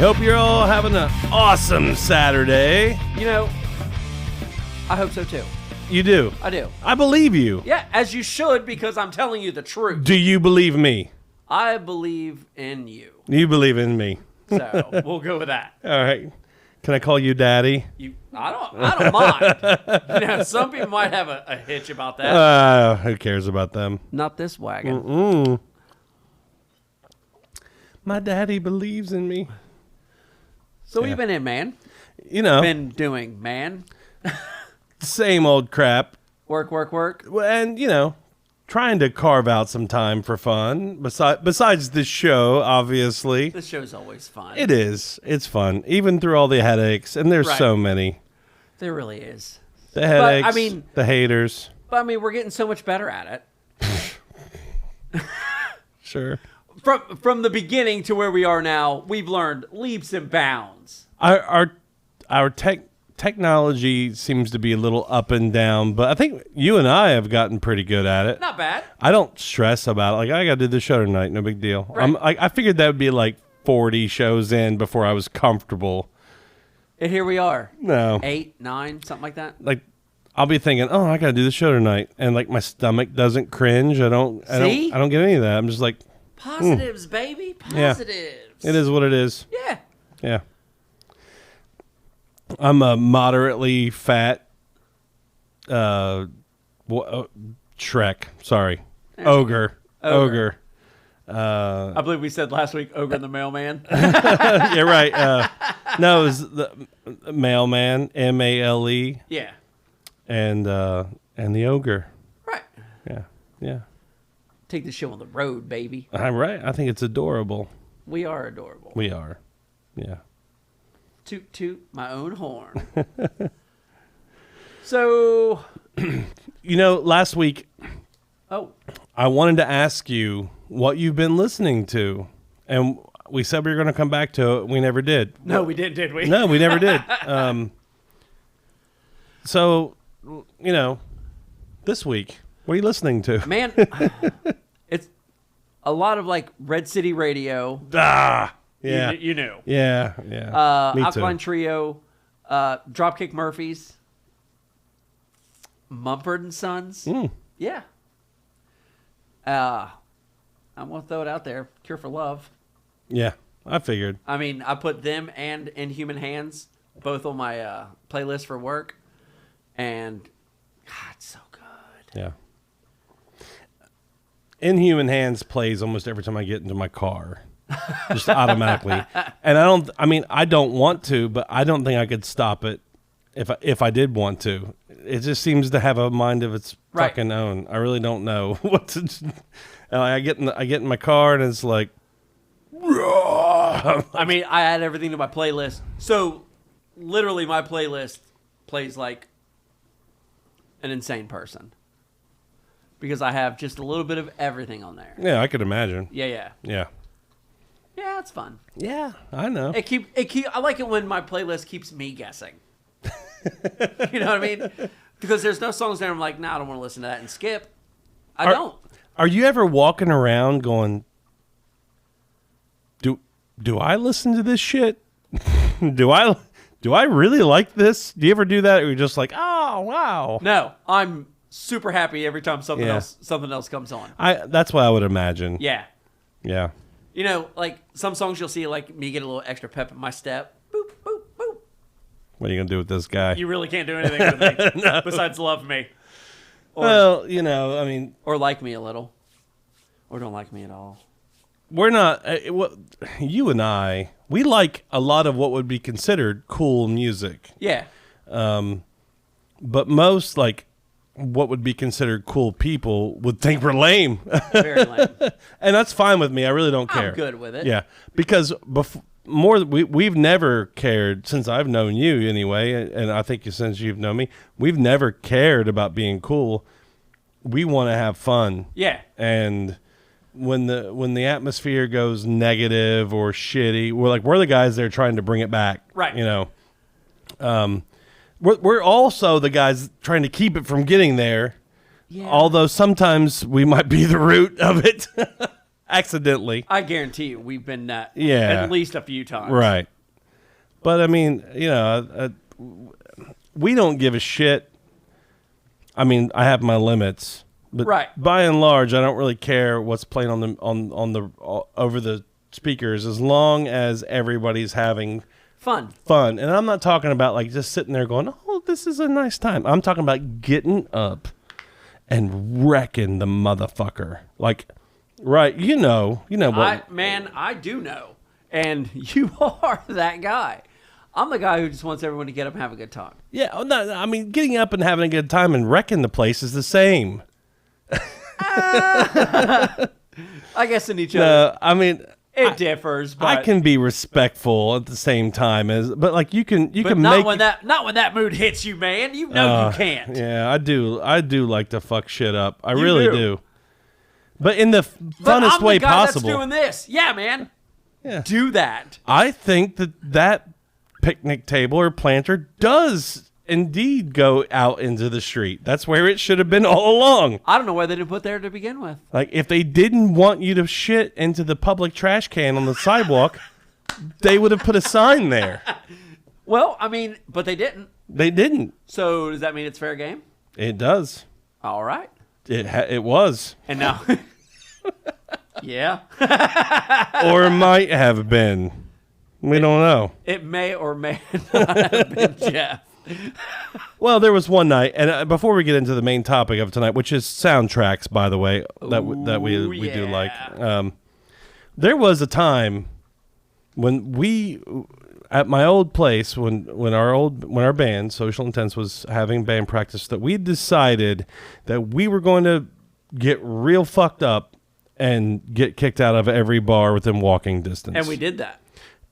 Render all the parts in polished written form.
Hope you're all having an awesome Saturday. You know, I hope so too. You do? I do. I believe you. Yeah, as you should, because I'm telling you the truth. Do you believe me? I believe in you. You believe in me. So we'll go with that. All right. Can I call you Daddy? I don't mind. You know, some people might have a hitch about that. Who cares about them? Not this wagon. My daddy believes in me. So what you been in, man? You know, Been doing, man? same old crap. Work. And, you know, trying to carve out some time for fun. Besides this show, obviously. This show's always fun. It is. It's fun. Even through all the headaches. And there's so many. There really is. The headaches, but, the haters. But, I mean, we're getting so much better at it. Sure. From the beginning to where we are now, we've learned leaps and bounds. Our technology seems to be a little up and down, but I think you and I have gotten pretty good at it. Not bad. I don't stress about it. Like, I got to do the show tonight. No big deal. Right. I figured that would be like 40 shows in before I was comfortable. And here we are. No. 8, 9, something like that. Like, I'll be thinking, oh, I got to do the show tonight. And like my stomach doesn't cringe. I don't get any of that. I'm just like, positives, baby. Positives. Yeah. It is what it is. Yeah. Yeah. I'm a moderately fat Shrek. Sorry. Ogre. I believe we said last week, Ogre and the Mailman. Yeah, right. No, it was the Mailman, M-A-L-E. Yeah. And the Ogre. Right. Yeah. Take the show on the road, baby. I'm right. I think it's adorable. We are adorable. We are. Yeah. Toot toot my own horn. So, you know, last week, I wanted to ask you what you've been listening to, and we said we were going to come back to it. We never did. No, we did we? No, we never did. So, you know, this week, what are you listening to? Man, it's a lot of like Red City Radio. Yeah. You knew. Yeah. Me Alkaline too. Trio, Dropkick Murphys, Mumford & Sons. Yeah. I'm going to throw it out there. Cure for Love. Yeah, I figured. I mean, I put them and In Human Hands both on my playlist for work. And, God, it's so good. Yeah. In Human Hands plays almost every time I get into my car. Just automatically. And I don't want to, but I don't think I could stop it if I did want to. It just seems to have a mind of its fucking own. I really don't know what to do. I get in my car and it's like, I mean, I add everything to my playlist. So literally my playlist plays like an insane person. Because I have just a little bit of everything on there. Yeah, I could imagine. Yeah. Yeah, it's fun. Yeah, I know. I like it when my playlist keeps me guessing. You know what I mean? Because there's no songs there I'm like, nah, I don't want to listen to that and skip. I don't. Are you ever walking around going, do I listen to this shit? Do I really like this? Do you ever do that? Or you're just like, oh wow. No, I'm super happy every time something else comes on. That's what I would imagine. Yeah. Yeah. You know, like some songs you'll see like me get a little extra pep in my step. Boop, boop, boop. What are you going to do with this guy? You really can't do anything with me besides love me. Well, you know, I mean. Or like me a little. Or don't like me at all. We're not, you and I, we like a lot of what would be considered cool music. Yeah. But most, like, what would be considered cool people would think we're lame. Very lame. And that's fine with me. I really don't care. I'm good with it. Yeah. Because we've never cared, since I've known you anyway, and I think since you've known me, we've never cared about being cool. We want to have fun. Yeah. And when the atmosphere goes negative or shitty, we're the guys that are trying to bring it back. Right. You know. We're also the guys trying to keep it from getting there. Yeah. Although sometimes we might be the root of it accidentally. I guarantee you we've been at least a few times. Right. But I mean, we don't give a shit. I mean, I have my limits, but by and large, I don't really care what's playing on the over the speakers as long as everybody's having fun. And I'm not talking about like just sitting there going, "Oh, this is a nice time." I'm talking about getting up and wrecking the motherfucker. Like, right? You know what? I do know, and you are that guy. I'm the guy who just wants everyone to get up and have a good time. Yeah, I mean, getting up and having a good time and wrecking the place is the same. I guess in each other. I mean, it differs. But I can be respectful at the same time but like you can not make when that mood hits you, man. You know you can't. Yeah, I do like to fuck shit up. I really do. But in the funnest way possible. That's doing this. Yeah, man. Yeah. Do that. I think that picnic table or planter does indeed go out into the street. That's where it should have been all along. I don't know why they didn't put there to begin with. Like, if they didn't want you to shit into the public trash can on the sidewalk, they would have put a sign there. Well, I mean, but they didn't. They didn't. So does that mean it's fair game? It does. All right. It was. And now. Yeah. Or might have been. We don't know. It may or may not have been Jeff. Well, there was one night, and before we get into the main topic of tonight, which is soundtracks, by the way, that we do like. There was a time when we, at my old place, when our band Social Intense was having band practice, that we decided that we were going to get real fucked up and get kicked out of every bar within walking distance. And we did that.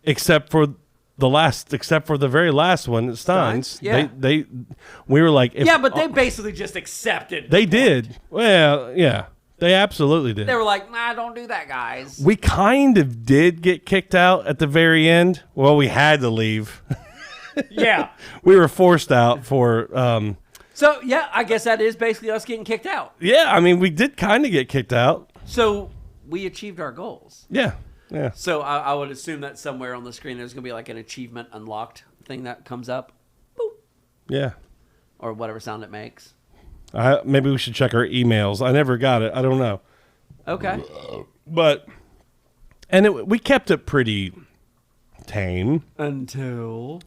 Except for the very last one at Stein's. Yeah. We were like, but they basically just accepted. They did. Well, yeah, they absolutely did. They were like, nah, don't do that, guys. We kind of did get kicked out at the very end. Well, we had to leave. Yeah. We were forced out for. So, yeah, I guess that is basically us getting kicked out. Yeah, I mean, we did kind of get kicked out. So, we achieved our goals. Yeah. Yeah. So I would assume that somewhere on the screen there's going to be like an achievement unlocked thing that comes up. Boop. Yeah. Or whatever sound it makes. Maybe we should check our emails. I never got it. I don't know. Okay. But, we kept it pretty tame. Until.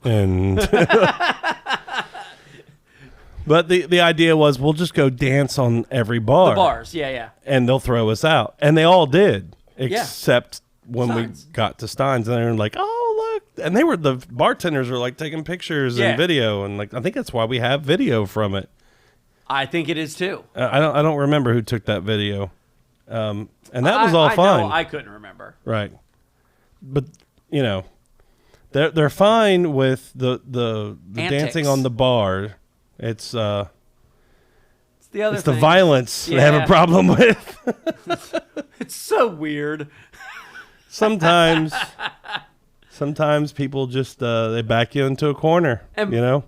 But the idea was we'll just go dance on every bar. The bars, yeah. And they'll throw us out. And they all did. Except when Steins. we got to Stein's, and they were like, "Oh, look!" And the bartenders were like taking pictures and video, and like I think that's why we have video from it. I think it is too. I don't remember who took that video, and that was all fine. I couldn't remember. Right, but they're fine with the dancing on the bar. It's the violence they have a problem with. It's so weird. Sometimes people just they back you into a corner, and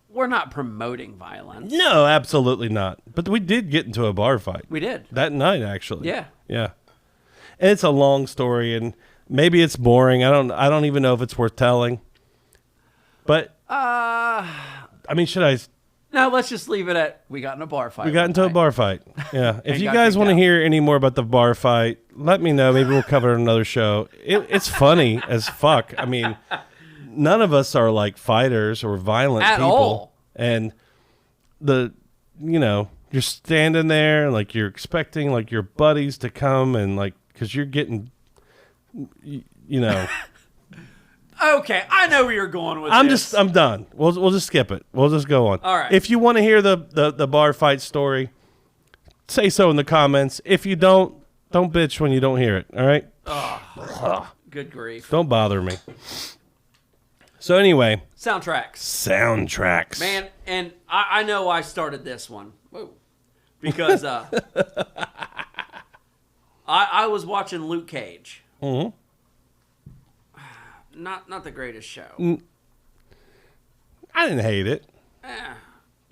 we're not promoting violence. No, absolutely not. But we did get into a bar fight. We did. That night, actually. Yeah. Yeah. And it's a long story, and maybe it's boring. I don't even know if it's worth telling. But I mean, should I? No, let's just leave it at we got in a bar fight. We got into a bar fight. Yeah. If you guys want to hear any more about the bar fight, let me know. Maybe we'll cover it on another show. It's funny as fuck. I mean, none of us are like fighters or violent at people. All. And you're standing there like you're expecting like your buddies to come and like because you're getting, Okay, I know where you're going with this. I'm done. We'll just skip it. We'll just go on. All right. If you want to hear the bar fight story, say so in the comments. If you don't bitch when you don't hear it. All right? Good grief. Don't bother me. So anyway. Soundtracks. Man, and I know I started this one. Whoa. Because I was watching Luke Cage. Mm-hmm. Not the greatest show. I didn't hate it.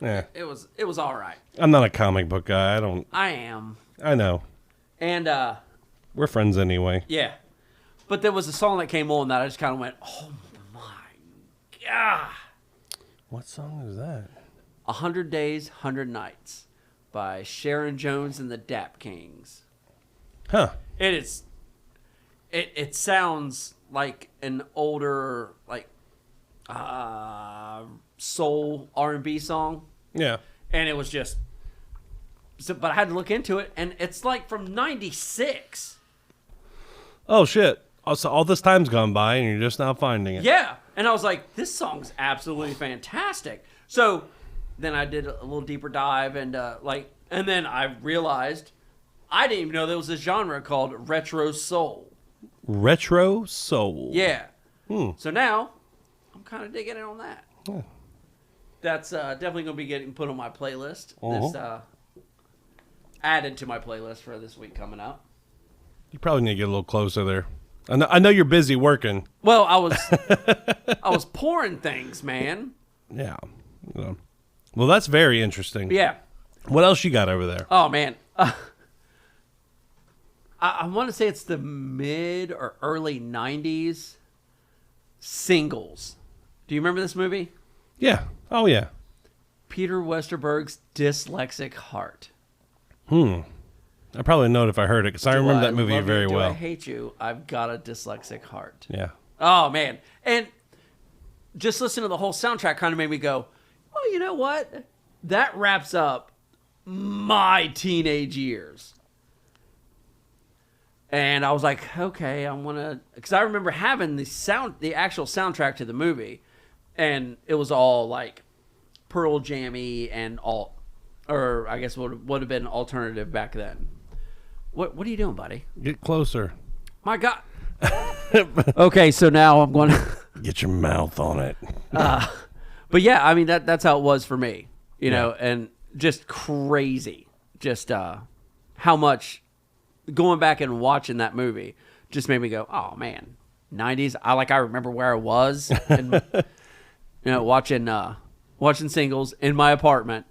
Yeah. It was all right. I'm not a comic book guy. I am. I know. And we're friends anyway. Yeah. But there was a song that came on that I just kind of went, "Oh my What song is that? 100 Days, 100 Nights by Sharon Jones and the Dap Kings. Huh. It is. It sounds like an older soul R&B song, Yeah. and it was just. So, but I had to look into it, and it's like from '96. Oh, shit. So all this time's gone by, and you're just now finding it. Yeah, and I was like, this song's absolutely fantastic. So then I did a little deeper dive, and and then I realized I didn't even know there was a genre called retro soul. Retro soul. Yeah. So now I'm kind of digging in on that. Yeah. That's definitely going to be getting put on my playlist. Uh-huh. This added to my playlist for this week coming up. You probably need to get a little closer there. I know you're busy working. Well, I was pouring things, man. Yeah. Well, that's very interesting. Yeah. What else you got over there? Oh man. I want to say it's the mid or early 90s Singles. Do you remember this movie? Yeah. Oh, yeah. Peter Westerberg's Dyslexic Heart. I probably know it if I heard it, because I remember that movie very Do well. I hate you? I've got a dyslexic heart. Yeah. Oh, man. And just listening to the whole soundtrack kind of made me go, well, you know what? That wraps up my teenage years. And I was like, okay, I want to... Because I remember having the actual soundtrack to the movie, and it was all like Pearl Jammy and all... Or I guess would have been alternative back then. What are you doing, buddy? Get closer. My God. Okay, so now I'm going to... Get your mouth on it. But yeah, I mean, that's how it was for me. You know, and just crazy. Just how much... Going back and watching that movie just made me go, oh, man. 90s. I remember where I was. And, watching Singles in my apartment.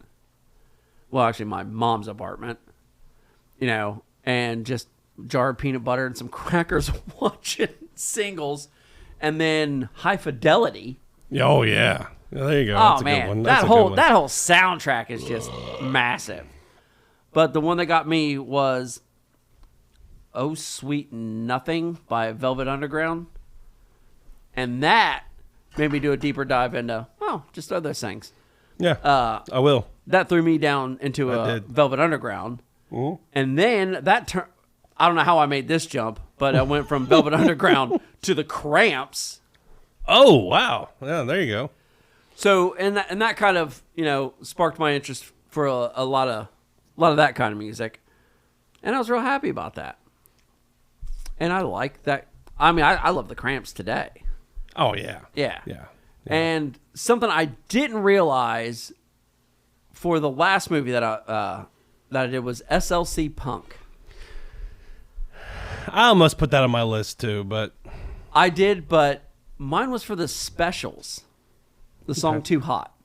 Well, actually, my mom's apartment, and just jar of peanut butter and some crackers watching Singles, and then High Fidelity. Oh, yeah. There you go. Oh, That's a man. good one. That whole soundtrack is just massive. But the one that got me was Oh Sweet Nothing by Velvet Underground. And that made me do a deeper dive into, just other things. Yeah, I will. That threw me down into Velvet Underground. Mm-hmm. And then I don't know how I made this jump, but I went from Velvet Underground to the Cramps. Oh, wow. Yeah, there you go. So, and that kind of, sparked my interest for a lot of that kind of music. And I was real happy about that. And I like that. I mean, I love the Cramps today. Oh, yeah. Yeah. Yeah. And something I didn't realize for the last movie that I did was SLC Punk. I almost put that on my list too, but I did, but mine was for the Specials. The song Too Hot.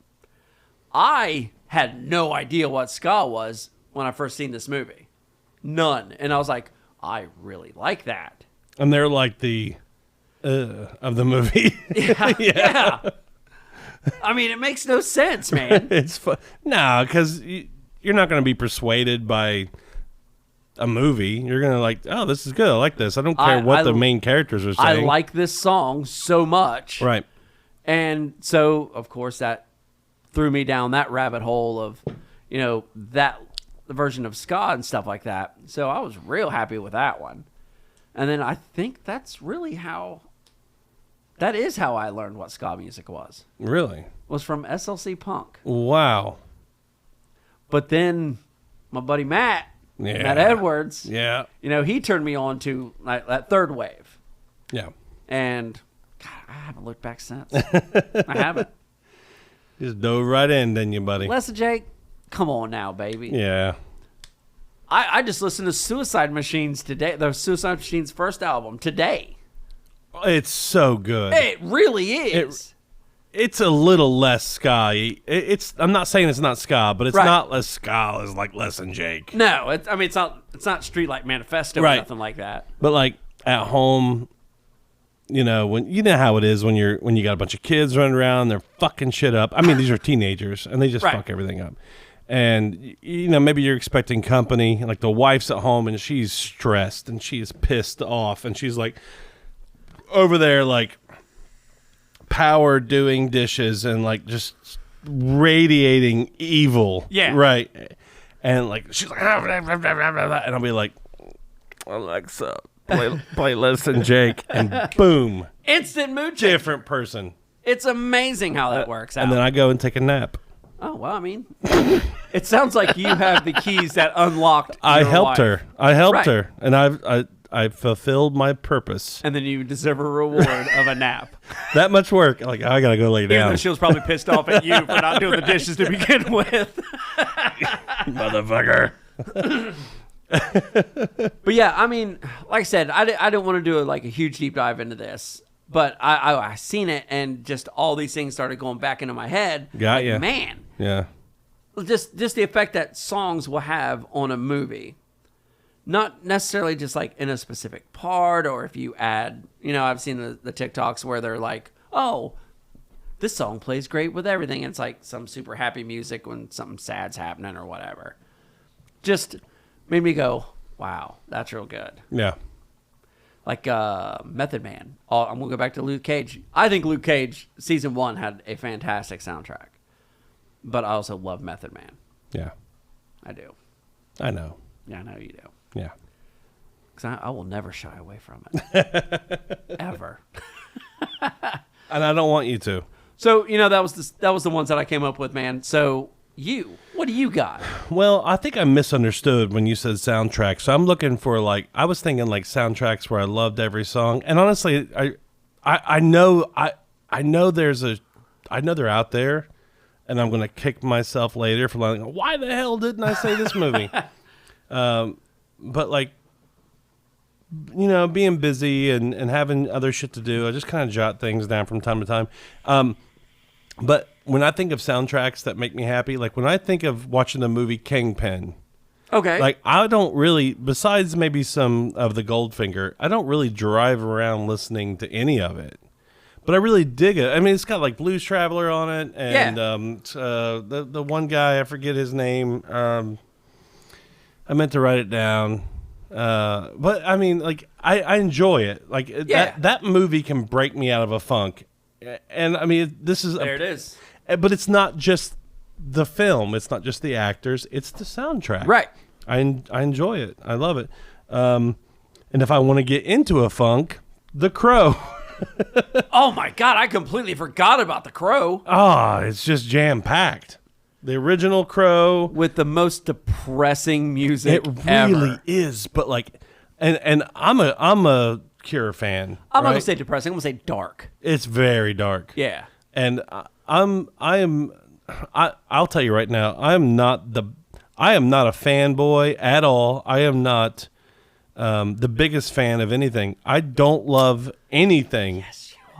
I had no idea what ska was when I first seen this movie. None. And I was like, I really like that. And they're like the of the movie. Yeah. I mean, it makes no sense, man. It's fun. No, because you're not going to be persuaded by a movie. You're going to like, oh, this is good. I like this. I don't care what the main characters are saying. I like this song so much. Right. And so, of course, that threw me down that rabbit hole of, that version of ska and stuff like that. So I was real happy with that one. And then I think that is how I learned what ska music was. Really? Was from SLC Punk. Wow. But then my buddy Matt Edwards, he turned me on to that third wave. Yeah. And God, I haven't looked back since. I haven't. Just dove right in, didn't you, buddy? Listen, Jake, come on now, baby. Yeah. I just listened to Suicide Machines today. The Suicide Machines' first album today. It's so good. It really is. It's a little less ska. I'm not saying it's not ska, but it's not as ska as like Listen Jake. No, it's not Streetlight Manifesto or nothing like that. But like at home, when you know how it is when you got a bunch of kids running around, they're fucking shit up. I mean, these are teenagers and they just fuck everything up. And maybe you're expecting company, like the wife's at home and she's stressed and she is pissed off and she's like over there like power doing dishes and like just radiating evil. Yeah. Right. And like she's like and I'll be like, Alexa, play Listen Jake, and boom, instant mood change. Different person. It's amazing how that works out. And then I go and take a nap. Oh, well, I mean, it sounds like you have the keys that unlocked I your helped wife. her. I helped her, and I fulfilled my purpose. And then you deserve a reward of a nap. That much work, like I gotta go lay Even down. though she was probably pissed off at you for not doing the dishes to begin with. Motherfucker. But yeah, I mean, like I said, I didn't want to do a huge deep dive into this, but I seen it and just all these things started going back into my head. Got ya. Man, Yeah. just the effect that songs will have on a movie, not necessarily just like in a specific part, or if you add, I've seen the TikToks where they're like, oh, this song plays great with everything. And it's like some super happy music when something sad's happening or whatever. Just made me go, wow, that's real good. Yeah. Like Method Man. I'm going to go back to Luke Cage. I think Luke Cage season 1 had a fantastic soundtrack. But I also love Method Man. Yeah. I do. I know. Yeah, I know you do. Yeah. Because I will never shy away from it. Ever. And I don't want you to. So, that was the ones that I came up with, man. So, what do you got? Well, I think I misunderstood when you said soundtrack. So I'm looking for I was thinking like soundtracks where I loved every song. And honestly, I know they're out there, and I'm gonna kick myself later for like, why the hell didn't I say this movie? But being busy and having other shit to do, I just kind of jot things down from time to time. But when I think of soundtracks that make me happy, like when I think of watching the movie Kingpin, Okay. like I don't really, besides maybe some of the Goldfinger, I don't really drive around listening to any of it. But I really dig it. I mean, it's got like Blues Traveler on it, and the one guy, I forget his name. I meant to write it down. But I mean, like I enjoy it. Like that movie can break me out of a funk. And I mean, this is there it is. But it's not just the film. It's not just the actors. It's the soundtrack. Right. I enjoy it. I love it. And if I want to get into a funk, The Crow. Oh my God! I completely forgot about The Crow. It's just jam packed. The original Crow With the most depressing music It ever. really is. But like, and I'm a Cure fan. I'm not right? gonna say depressing. I'm gonna say dark. It's very dark. Yeah. And I'll tell you right now, I am not a fanboy at all. I am not the biggest fan of anything. I don't love anything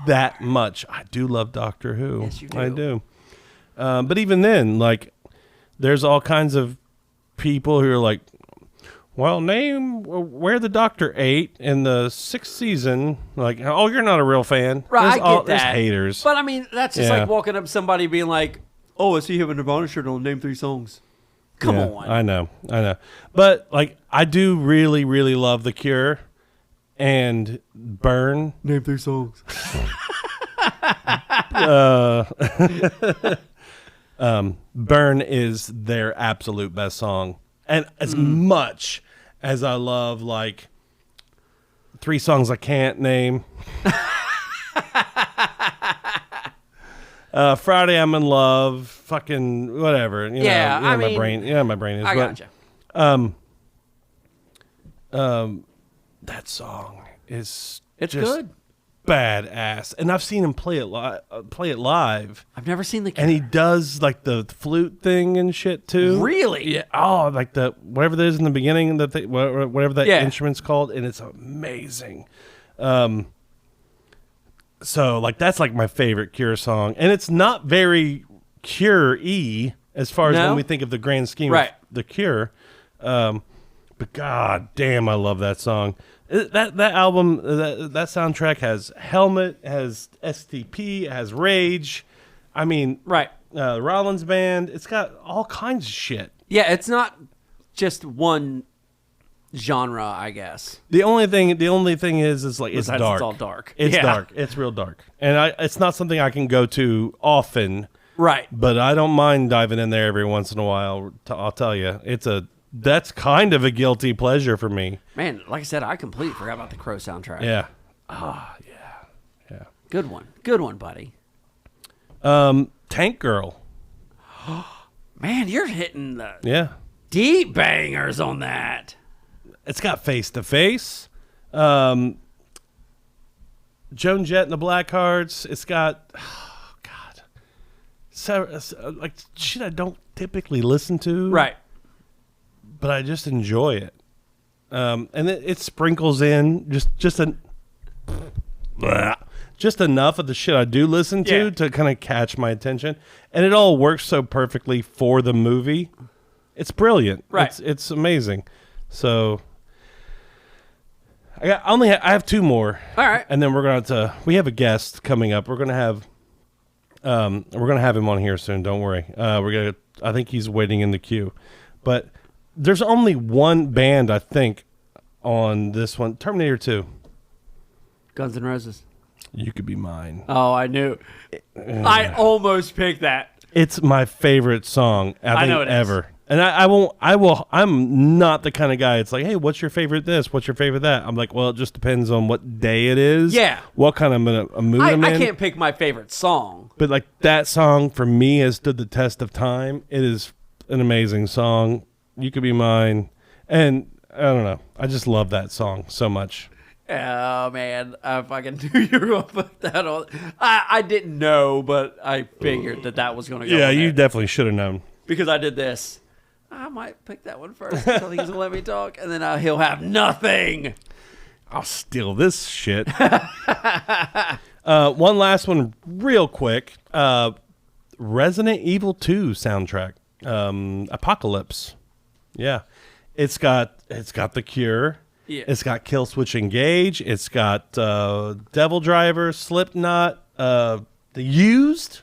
that much. I do love Doctor Who. Yes, you do. I do. But even then, like, there's all kinds of people who are like, well, name where the Doctor ate in the 6th season. Like, oh, you're not a real fan. Right, I get There's that. haters. But I mean, that's just Yeah. like walking up to somebody being like, "Oh, I see you have a Nirvana shirt on. Name 3 songs." Come Yeah, on. I know. But like, I do really, really love The Cure and Burn. Name 3 songs. Burn is their absolute best song. And as much as I love like 3 songs I can't name. Friday I'm in Love, fucking whatever. You know, I mean, my brain. Yeah, my brain is. I but, gotcha. That song is It's just good. badass, and I've seen him play it live. I've never seen the. And he does like the flute thing and shit too. Really? Yeah. Oh, like the whatever that is in the beginning, whatever that Yeah. instrument's called, and it's amazing. So like that's like my favorite Cure song, and it's not very Cure-y as far as No? when we think of the grand scheme Right. of the Cure. But god damn, I love that song. That album, that soundtrack has Helmet, has STP, has Rage. I mean, Right. Rollins Band. It's got all kinds of shit. Yeah, it's not just one genre, I guess. The only thing is like it's Besides, dark. it's all dark. It's Yeah. dark. It's real dark, and it's not something I can go to often. Right. But I don't mind diving in there every once in a while. I'll tell you, that's kind of a guilty pleasure for me. Man, like I said, I completely forgot about the Crow soundtrack. Yeah. Good one. Good one, buddy. Tank Girl. Man, you're hitting the Yeah. deep bangers on that. It's got Face to Face. Joan Jett and the Blackhearts. It's got, oh God, like shit I don't typically listen to. Right. But I just enjoy it. And it sprinkles in just enough of the shit I do listen to kind of catch my attention. And it all works so perfectly for the movie. It's brilliant. Right. It's amazing. So I have two more. All right. And then we have a guest coming up. We're gonna have him on here soon. Don't worry. I think he's waiting in the queue. But there's only one band I think on this one. Terminator 2. Guns N' Roses. You Could Be Mine. Oh, I knew. I almost picked that. It's my favorite song I know think it is. ever. And I'm not the kind of guy. It's like, hey, what's your favorite this? What's your favorite that? I'm like, well, it just depends on what day it is. Yeah. What kind of a mood I'm in. I can't pick my favorite song. But like that song for me has stood the test of time. It is an amazing song. You Could Be Mine. And I don't know. I just love that song so much. Oh, man. I fucking knew you were going to put that on. I didn't know, but I figured that was going to go Yeah, on you there. definitely should have known. Because I did this. I might pick that one first. I think he's going to let me talk. And then he'll have nothing. I'll steal this shit. One last one real quick. Resident Evil 2 soundtrack. Apocalypse. Yeah. It's got The Cure. Yeah. It's got Kill Switch Engage. It's got Devil Driver, Slipknot, The Used.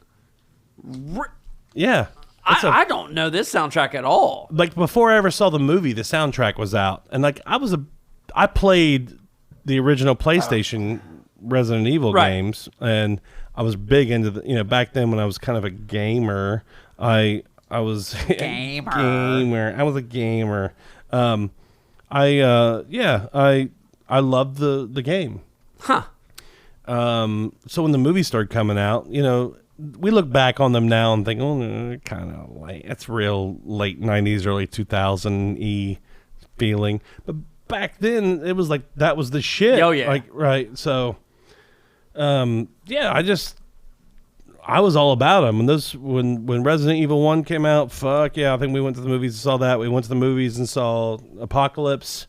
Yeah. I don't know this soundtrack at all. Like before I ever saw the movie, the soundtrack was out. And like I played the original PlayStation Resident Evil games, and I was big into back then when I was kind of a gamer. I was gamer. I was a gamer. I loved the game. Huh. So when the movie started coming out, we look back on them now and think, oh, kind of late. It's real late 90s, early 2000-y feeling. But back then, it was like, that was the shit. Oh, yeah. Like, right. So, I was all about them. When Resident Evil 1 came out, fuck yeah, I think we went to the movies and saw that. We went to the movies and saw Apocalypse.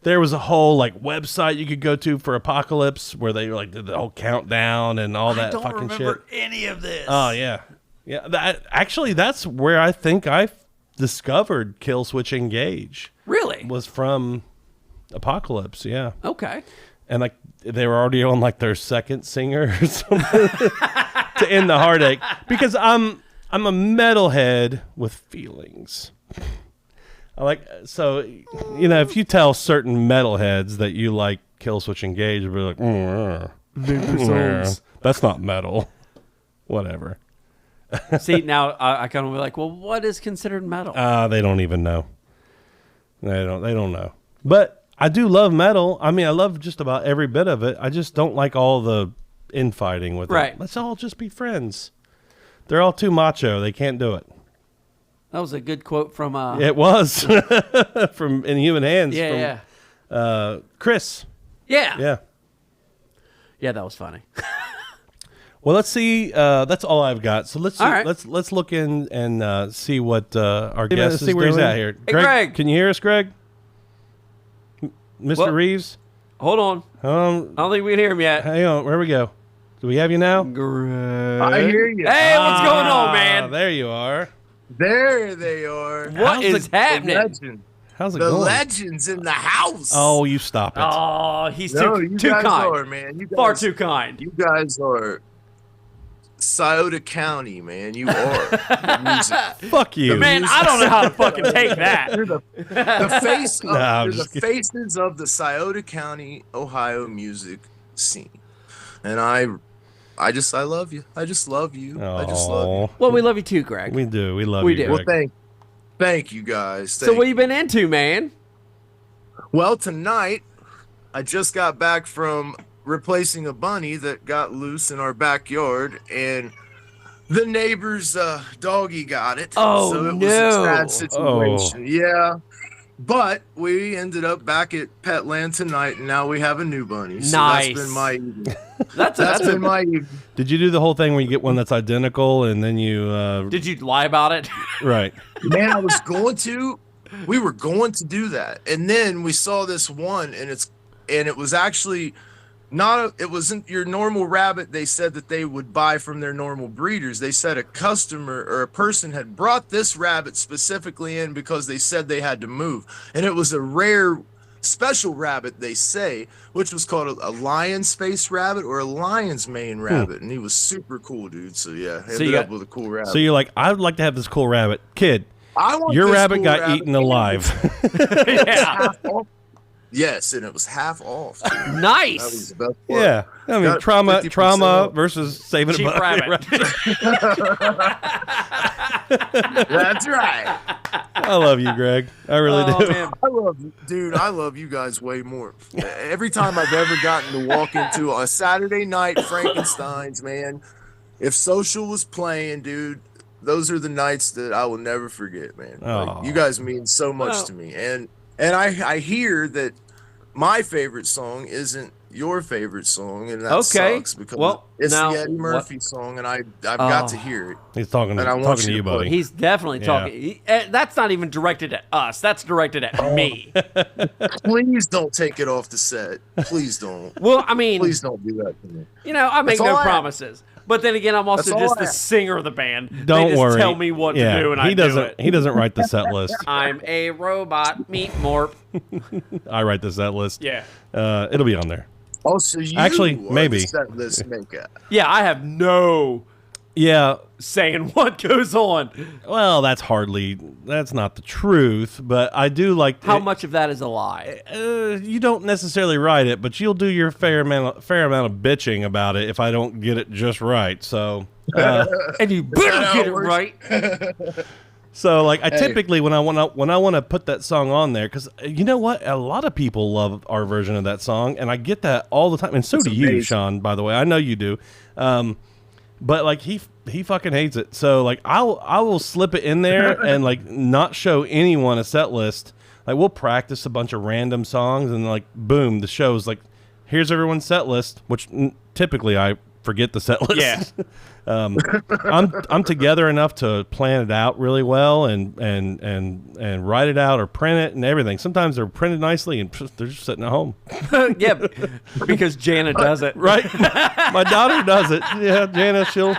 There was a whole website you could go to for Apocalypse where they did the whole countdown and all that fucking shit. I don't remember any of this. Oh yeah, yeah. That's where I think I discovered Kill Switch Engage. Really? Was from Apocalypse. Yeah. Okay. And they were already on their second singer or something to end the heartache, because I'm a metalhead with feelings. If you tell certain metalheads that you like Kill Switch Engage, they'll be like, that's not metal. Whatever. See, now I kind of be like, well, what is considered metal? They don't even know. They don't know. But I do love metal. I mean, I love just about every bit of it. I just don't like all the infighting with Right. it. Let's all just be friends. They're all too macho. They can't do it. That was a good quote from... It was from Inhuman Hands. Yeah, from, Chris. Yeah. Yeah. Yeah, that was funny. Well, let's see. That's all I've got. So let's All right. let's look in and see what our guest is see where he's doing. at Here. Hey, Greg. Can you hear us, Greg? Mr. What? Reeves? Hold on. I don't think we can hear him yet. Hang on. Where we go? Do we have you now? Greg. I hear you. Hey, what's going on, man? There you are. There they are. What is happening? Legend. How's it The going? legends in the house. Oh, you stop it. Oh, he's no, too you too guys kind. are, man. You guys, Far too kind. You guys are Scioto County, man. You are. The music. Fuck you. Man, I don't know how to fucking take that. You're the face of, No, I'm you're the just kidding. faces of the Scioto County, Ohio music scene. And I love you. I just love you. I just love you. Aw. Well, we love you too, Greg. We do. We love We you. do. Well, Greg. thank you guys. So what you been into, man? Well, tonight I just got back from replacing a bunny that got loose in our backyard, and the neighbor's doggy got it. Oh, so it was no. a sad situation. Yeah. But we ended up back at Petland tonight, and now we have a new bunny. So Nice. That's been my evening. That's That's a, been my evening. Did you do the whole thing where you get one that's identical and then you Did you lie about it? right? Man, we were going to do that. And then we saw this one, and it was actually it wasn't your normal rabbit they said that they would buy from their normal breeders. They said a customer or a person had brought this rabbit specifically in because they said they had to move. And it was a rare special rabbit, they say, which was called a lion's face rabbit or a lion's mane rabbit. And he was super cool, dude. So yeah, ended up with a cool rabbit. So you're like, I would like to have this cool rabbit, kid. I want Your this rabbit cool got eaten alive. Yeah. Yes, and it was half off. Dude. That was Nice. the best part. Yeah, I mean Got trauma 50% off. versus saving Cheap a bunny. rabbit. That's right. I love you, Greg. I really Oh, do. man. I love you, dude. I love you guys way more. Every time I've ever gotten to walk into a Saturday night Frankenstein's, man, if Social was playing, dude, those are the nights that I will never forget, man. Aw. Like, you guys mean so much Well- to me, and I hear that my favorite song isn't your favorite song, and that Okay. sucks because Well, it's now, the Eddie Murphy song, and I've got to hear it. He's talking And I want to you you, to play. buddy. He's definitely Yeah. talking. That's not even directed at us. That's directed at me. Please don't take it off the set. Please don't. Well, I mean, Please don't do that to me. I make That's all no I ask. promises. But then again, I'm also That's all just I the ask. singer of the band. Don't they just worry. tell me what to do, and I do it. He doesn't write the set list. I'm a robot. Meet Morp. I write the set list. Yeah. It'll be on there. Oh, so you Actually, are maybe. the set list maker. Yeah, I have no Yeah. saying what goes on. Well, that's not the truth, but I do like How much of that is a lie? you don't necessarily write it, but you'll do your fair amount of bitching about it if I don't get it just right. So, And you better how get it it works? right. I typically when I want to put that song on there, because you know what, a lot of people love our version of that song, and I get that all the time, and so It's do you, amazing. Sean. By the way, I know you do. But like he fucking hates it. So like I will slip it in there and like not show anyone a set list. Like we'll practice a bunch of random songs and like boom, the show's like, here's everyone's set list. Which typically I forget the set list. Yeah. I'm together enough to plan it out really well and write it out or print it and everything. Sometimes they're printed nicely and they're just sitting at home. Yeah, because Jana does it. Right? My daughter does it. Yeah, Jana, she'll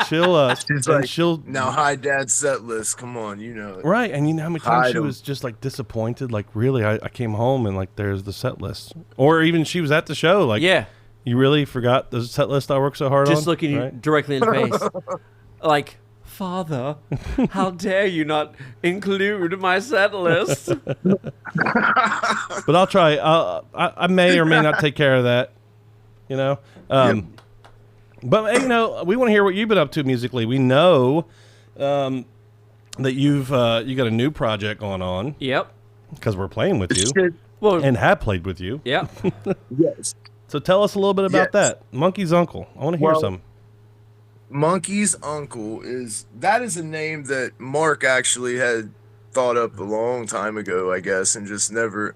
She's like, she'll now, hi, Dad's set list. Come on, you know it. right. And you know how many times Hide she 'em. was just like disappointed, like really, I came home and like there's the set list, or even she was at the show, like Yeah, you really forgot the set list I worked so hard on. just looking you right? directly in the face. Like, Father, how dare you not include my set list? But I'll try. I may or may not take care of that. You know. But you know, we want to hear what you've been up to musically. We know that you got a new project going on Yep. because we're playing with you Shit, Well, and have played with you. yep. yes. So tell us a little bit about Yes. that. Monkey's Uncle. I want to hear Well, some. Monkey's Uncle is a name that Mark actually had thought up a long time ago, I guess, and just never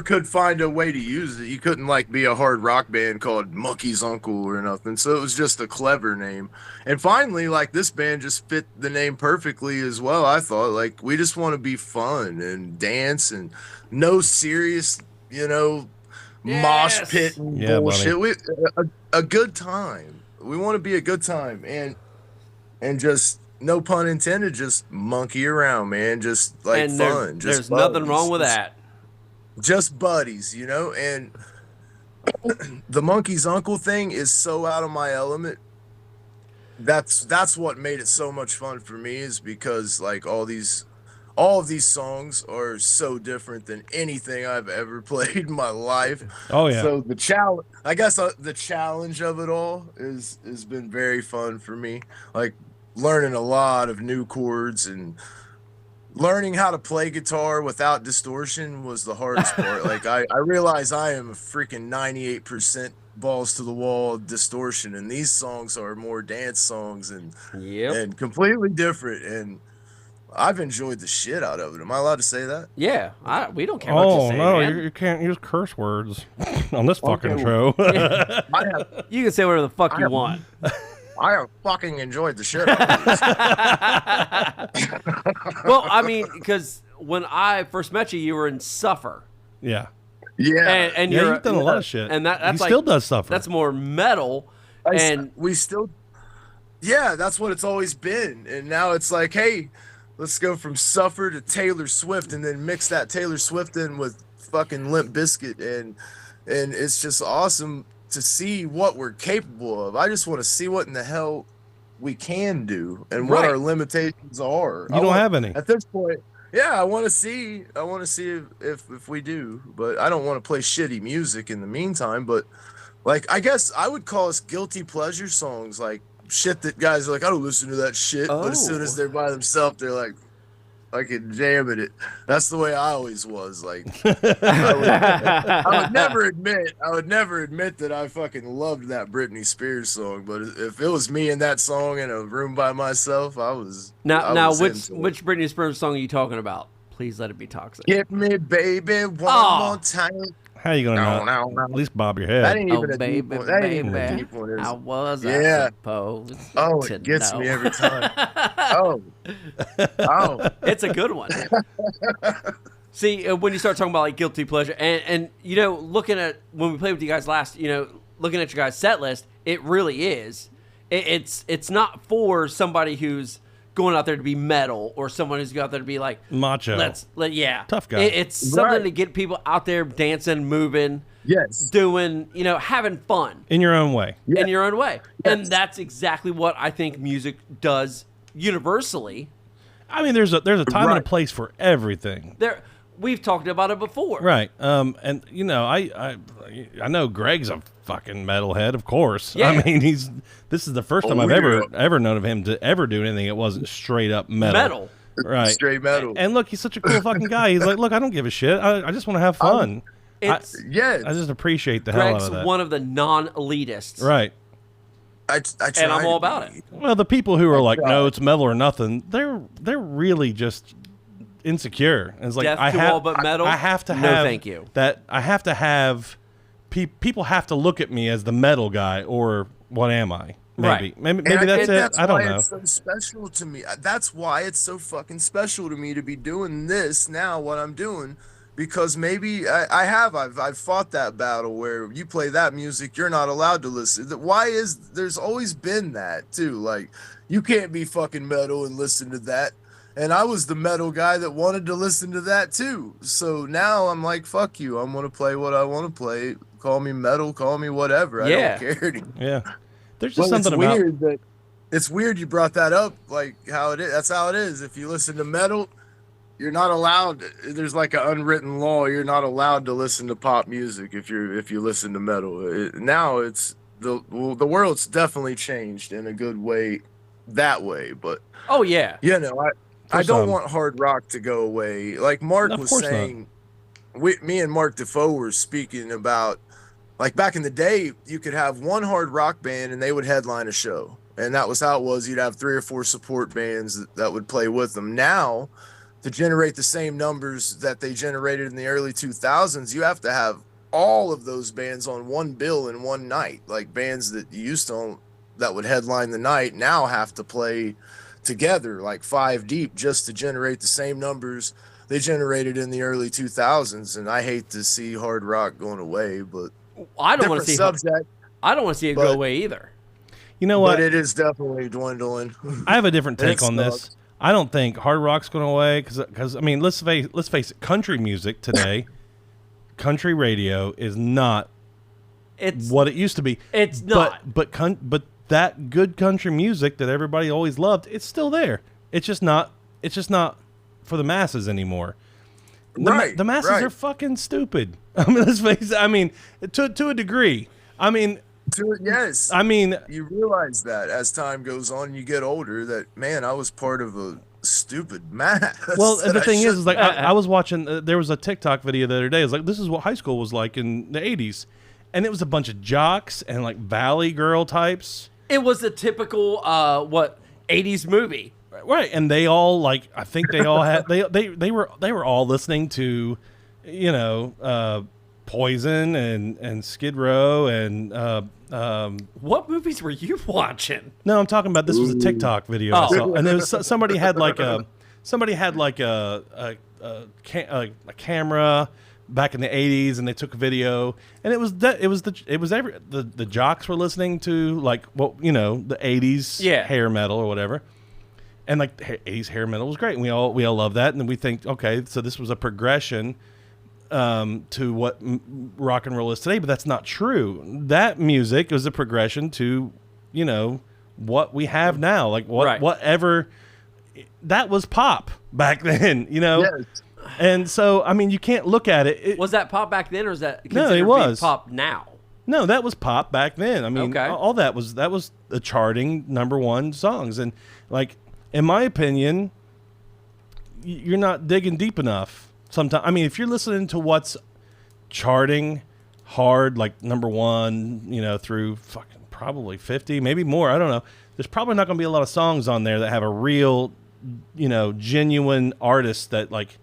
could find a way to use it. You couldn't like be a hard rock band called Monkey's Uncle or nothing. So it was just a clever name. And finally, like this band just fit the name perfectly as well. I thought like we just want to be fun and dance and no serious, mosh Yes. pit and Yeah, bullshit. A good time. We want to be a good time and just no pun intended, just monkey around, man. Just like And fun. Just there's nothing wrong buddies. with that. Just buddies, and the monkey's uncle thing is so out of my element. That's what made it so much fun for me, is because like all of these songs are so different than anything I've ever played in my life. Oh yeah. So the challenge, I guess, the challenge of it all has been very fun for me. Like learning a lot of new chords and learning how to play guitar without distortion was the hardest part. Like I realize I am a freaking 98% balls to the wall distortion, and these songs are more dance songs and completely different. And I've enjoyed the shit out of it. Am I allowed to say that? Yeah, we don't care what you Oh say, no, man. you can't use curse words on this fucking Okay, show. You can say whatever the fuck you want. I have fucking enjoyed the shit out of this. Well, I mean, because when I first met you, you were in Suffer. Yeah. Yeah. And Yeah, you're, you've done a lot of shit. And that's he like, still does suffer. That's more metal. And we still, yeah, that's what it's always been. And now it's like, hey, let's go from Suffer to Taylor Swift, and then mix that Taylor Swift in with fucking Limp Bizkit, and it's just awesome to see what we're capable of. I just want to see what in the hell we can do and what Right. our limitations are. You don't have any. At this point. Yeah, I want to see if we do, but I don't want to play shitty music in the meantime. But like, I guess I would call us guilty pleasure songs, like shit that guys are like, I don't listen to that shit, but as soon as they're by themselves, they're like, fucking jamming it. That's the way I always was. Like, I would never admit that I fucking loved that Britney Spears song. But if it was me and that song in a room by myself, I was which Britney Spears song are you talking about? Please let it be Toxic. Get me, baby, one more time. How you gonna No. at least bob your head? That ain't Oh, even a baby, deep one. That ain't even a baby, deep one. I was Yeah. supposed Oh, to it gets know. me every time. Oh. It's a good one. See, when you start talking about like guilty pleasure, and looking at when we played with you guys last, looking at your guys' set list, it really is. It's not for somebody who's going out there to be metal or someone who's going out there to be like Macho. Tough guy. It's something to get people out there dancing, moving, Yes. doing, having fun in your own way. in your own way. Yes. And that's exactly what I think music does universally. I mean, there's a time and a Right. place for everything. We've talked about it before. Right. And I know Greg's a fucking metalhead, of course. Yeah. I mean, this is the first time I've yeah. ever known of him to ever do anything that wasn't straight up metal. Right. Straight metal. And look, he's such a cool fucking guy. He's like, look, I don't give a shit. I just want to have fun. Yes. I just appreciate the hell Greg's out of that. one of the non-elitists. Right. I try And I'm to all about be. it. Well, the people who are like, right. no, it's metal or nothing, they're really just insecure. And it's like, Death I to have all but metal? I have to No, have thank you. that. I have to have people have to look at me as the metal guy, or what am I? Maybe Right. maybe And that's it. I don't why know. It's so special to me. That's why it's so fucking special to me to be doing this now, what I'm doing, because maybe I've fought that battle where you play that music, you're not allowed to listen. There's always been that too. Like, you can't be fucking metal and listen to that. And I was the metal guy that wanted to listen to that too. So now I'm like, fuck you. I'm gonna play what I want to play. Call me metal, call me whatever. I Yeah. don't care anymore. Yeah, there's just Well, something about it's weird you brought that up, like how it is. That's how it is. If you listen to metal, you're not allowed. There's like an unwritten law. You're not allowed to listen to pop music if you listen to metal. Now it's the world's definitely changed in a good way that way. But Oh, yeah. I don't some. want hard rock to go away. Like Mark Of was course not. saying, me and Mark Defoe were speaking about, like, back in the day, you could have one hard rock band and they would headline a show. And that was how it was. You'd have 3 or 4 support bands that would play with them. Now, to generate the same numbers that they generated in the early 2000s, you have to have all of those bands on one bill in one night. Like, bands that used to that would headline the night now have to play together, like 5 deep, just to generate the same numbers they generated in the early 2000s. And I hate to see hard rock going away, but I don't want to see subject. I don't want to see it go but- away either. You know but what? it is definitely dwindling. I have a different take It on this. sucks. I don't think hard rock's going away because I mean, let's face it, country music today, country radio is not It's what it used to be. It's not. But that good country music that everybody always loved, it's still there. It's just not for the masses anymore. The masses are fucking stupid. I mean, let's face it. I mean, to a degree. I mean, Yes. I mean, You realize that as time goes on, you get older, that, man, I was part of a stupid mass. well, that the I thing is shouldn't- like I was watching. There was a TikTok video the other day. It's like this is what high school was like in the '80s, and it was a bunch of jocks and like valley girl types. It was a typical 80s movie. Right, and they all like I think they all had they were all listening to, you know, Poison and Skid Row and What movies were you watching? no, I'm talking about this was a TikTok video I Oh. saw, and there was somebody had like a camera back in the '80s, and they took a video, and the jocks were listening to like what you know the '80s hair metal or whatever. And like 80s hair metal was great, and we all love that, and we think, okay, so this was a progression to what rock and roll is today, but that's not true. That music was a progression to, you know, what we have now, like whatever. That was pop back then, you know. Yes. And so, I mean, you can't look at it. Was that pop back then, or is that No, considered it was pop now? No, that was pop back then. I mean, Okay. all that was the charting #1 songs, and like. In my opinion, you're not digging deep enough. Sometimes, I mean, if you're listening to what's charting hard, like #1, you know, through fucking probably 50, maybe more. I don't know. There's probably not going to be a lot of songs on there that have a real, you know, genuine artist that like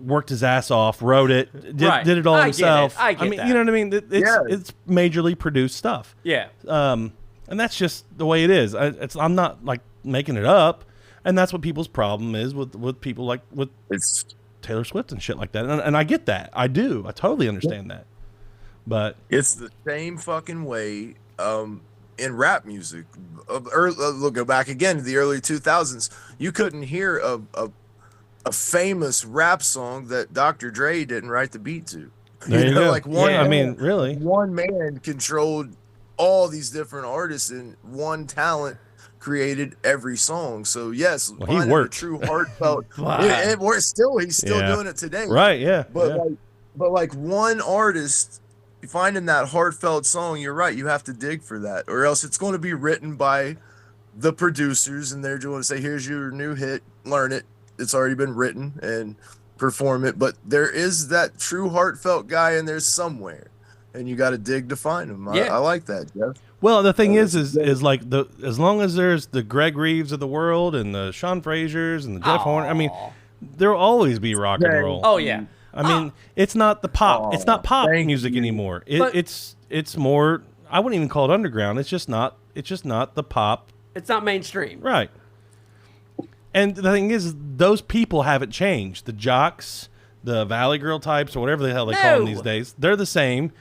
worked his ass off, wrote it, did it all himself. I get mean, that. you know what I mean? It's majorly produced stuff. Yeah. And that's just the way it is. I'm not like making it up, and that's what people's problem is with people like with It's Taylor Swift and shit like that. And I get that. I do. I totally understand that. But It's the same fucking way in rap music. We'll go back again to the early 2000s. You couldn't hear a famous rap song that Dr. Dre didn't write the beat to. there you go. Like one yeah, I man, mean, really. one man controlled all these different artists, and one talent created every song. So yes, Well, he finding worked. a true heartfelt. Wow. He's still Yeah. doing it today. Right, yeah. But yeah. like one artist finding that heartfelt song, you're right, you have to dig for that, or else it's going to be written by the producers, and they're going to say, here's your new hit, learn it, it's already been written, and perform it. But there is that true heartfelt guy in there somewhere, and you got to dig to find him. Yeah. I like that, Jeff. Well, the thing is like as long as there's the Greg Reeves of the world and the Sean Frasers and the Jeff Horner, I mean, there'll always be rock and roll. Oh yeah. I mean, it's not the pop. It's not pop thank music you. anymore. But- It's more. I wouldn't even call it underground. It's just not the pop. It's not mainstream. Right. And the thing is, those people haven't changed. The jocks, the Valley Girl types, or whatever the hell they call them No. these days, they're the same.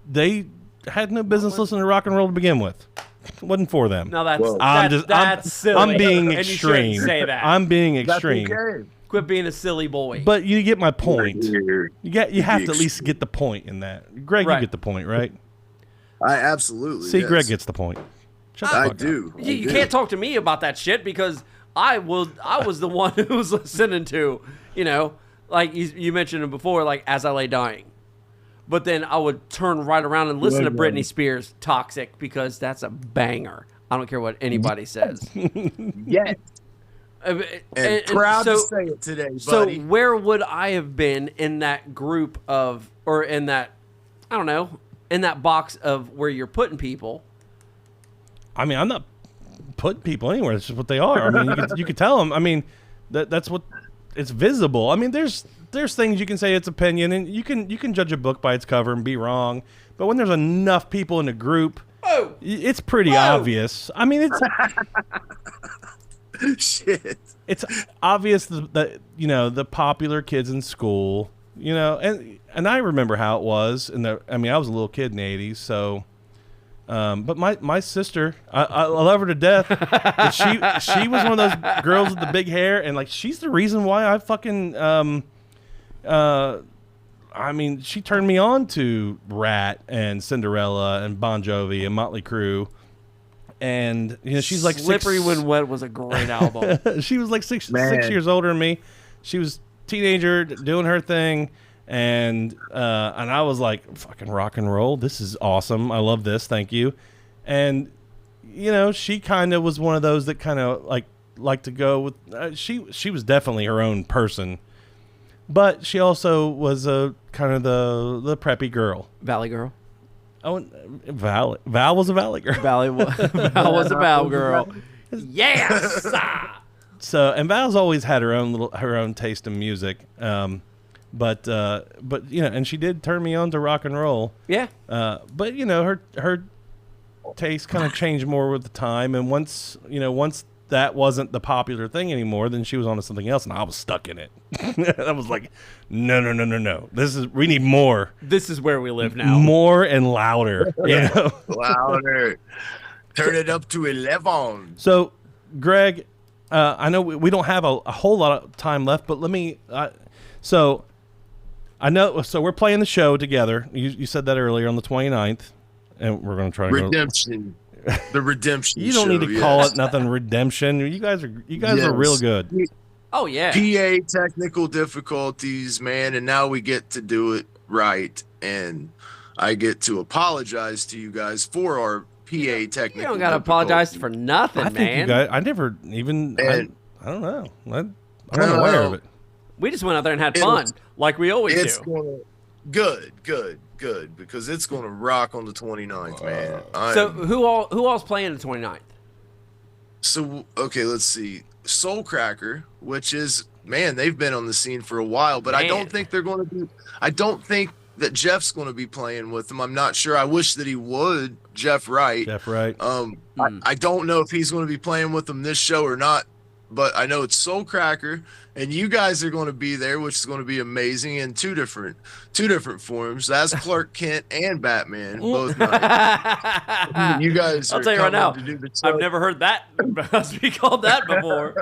They had no business listening to rock and roll to begin with. It wasn't for them. No, that's Well, that's silly. I'm being And you shouldn't extreme. say that. I'm being That's extreme. okay. Quit being a silly boy. But you get my point. Here. You have to at least get the point in that. Greg, Right. you get the point, right? I absolutely. See, yes. Greg gets the point. Shut the I fuck up. do. you can't talk to me about that shit because I was the one who was listening to, you know, like you mentioned it before, like As I Lay Dying. But then I would turn right around and listen to Britney Spears' Toxic because that's a banger. I don't care what anybody says. Yes. And proud so, to say it today, buddy. So where would I have been in that group of, or in that, I don't know, in that box of where you're putting people? I mean, I'm not putting people anywhere. It's just what they are. I mean, you could tell them. I mean, that's what it's visible. I mean, there's things you can say it's opinion, and you can judge a book by its cover and be wrong. But when there's enough people in a group, it's pretty obvious. I mean, Shit. it's obvious that you know the popular kids in school, you know, and I remember how it was. I mean, I was a little kid in the '80s, so But my sister, I love her to death. But she was one of those girls with the big hair, and like she's the reason why I fucking I mean, she turned me on to Rat and Cinderella and Bon Jovi and Motley Crue. And you know, she's like Slippery When Wet was a great album. She was like six years older than me. She was a teenager doing her thing, and I was like, fucking rock and roll. This is awesome. I love this. Thank you. And you know, she kind of was one of those that kind of like to go with. She was definitely her own person. But she also was a kind of the preppy girl. Valley Girl. Oh, Val was a Valley girl. Val was a Val girl. Yes. So, and Val's always had her own taste in music. But you know, and she did turn me on to rock and roll. Yeah. But you know, her taste kind of changed more with the time, and once that wasn't the popular thing anymore, then she was on to something else, and I was stuck in it. I was like, no. We need more. This is where we live now. More and louder. You know? Louder. Turn it up to 11. So, Greg, I know we don't have a whole lot of time left, but let me. So, I know. So we're playing the show together. You said that earlier on the 29th, and we're going to try to Redemption. The redemption. You don't show, need to call it nothing redemption. You guys are real good. Oh yeah. PA technical difficulties, man, and now we get to do it right, and I get to apologize to you guys for our PA technical. You don't gotta apologize for nothing, I think man. you guys. I never even. I don't know. I'm not No. aware of it. We just went out there and had fun, like we always It's do. gonna good, because it's gonna rock on the 29th, man. So who all's playing the 29th? So okay, let's see. Soulcracker, which is, man, they've been on the scene for a while, but I don't think they're going to be. I don't think that Jeff's going to be playing with them. I'm not sure. I wish that he would. Jeff Wright. I don't know if he's going to be playing with them this show or not, but I know it's Soulcracker, and you guys are going to be there, which is going to be amazing in two different forms. That's Clark Kent and Batman, both nights. You guys I'll are tell you right now, coming to do the show. I've never heard that be called that before.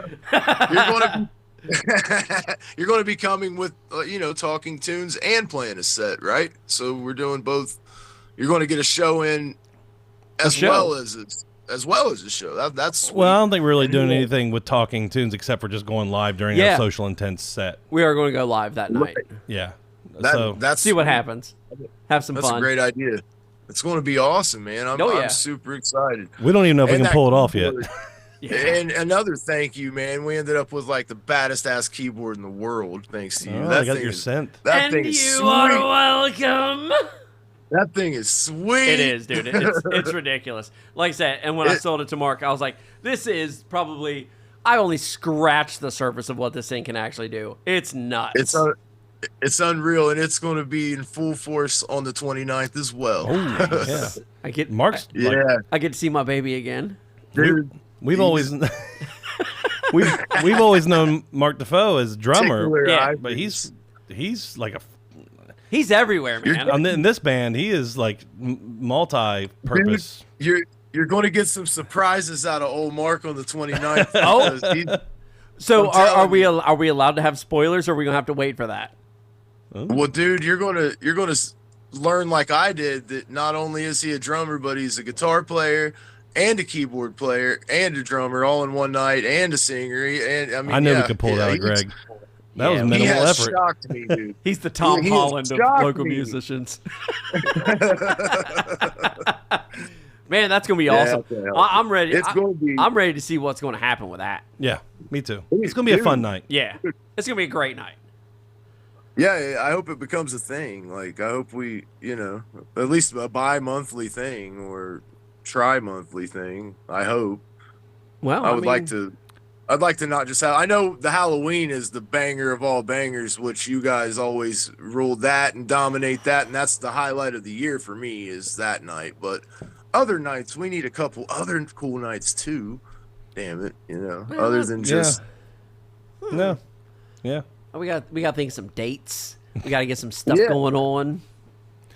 You're going to be coming with talking tunes and playing a set, right? So we're doing both. You're going to get a show in well as a show. That's sweet. Well, I don't think we're really doing anything with talking tunes except for just going live during a social intense set. We are going to go live that night. Yeah. That's see what happens. Have some fun. That's a great idea. It's going to be awesome, man. I'm super excited. We don't even know if we can pull it off yet. Yeah. And another thank you, man. We ended up with like the baddest ass keyboard in the world, thanks to you. I got your scent. That thing is sweet. Are welcome. That thing is sweet. It is, dude. It's ridiculous. Like I said, and when I sold it to Mark, I was like, this is probably, I only scratched the surface of what this thing can actually do. It's nuts. It's unreal, and it's going to be in full force on the 29th as well. Oh, yeah. I get I get to see my baby again. Dude, we've always we've always known Mark Defoe as drummer, but he's like he's everywhere, man. In this band, he is like multi-purpose. Dude, you're going to get some surprises out of old Mark on the 29th. So are we allowed to have spoilers, or are we gonna have to wait for that? Well, dude, you're gonna learn like I did that not only is he a drummer, but he's a guitar player and a keyboard player and a drummer all in one night and a singer. I knew we could pull it out of Greg. That was minimal effort. Shocked me, dude. He's the Tom Holland of local musicians. Man, that's gonna be awesome. I'm ready. I'm ready to see what's going to happen with that. Yeah, me too. It's gonna be a fun night. Yeah, it's gonna be a great night. Yeah, I hope it becomes a thing. Like, I hope we, at least a bi-monthly thing or tri-monthly thing. I hope. Well, I'd like to not just have. I know the Halloween is the banger of all bangers, which you guys always rule that and dominate that, and that's the highlight of the year for me is that night. But other nights, we need a couple other cool nights too. Damn it, other than just no, yeah. We got to think of some dates. We got to get some stuff going on.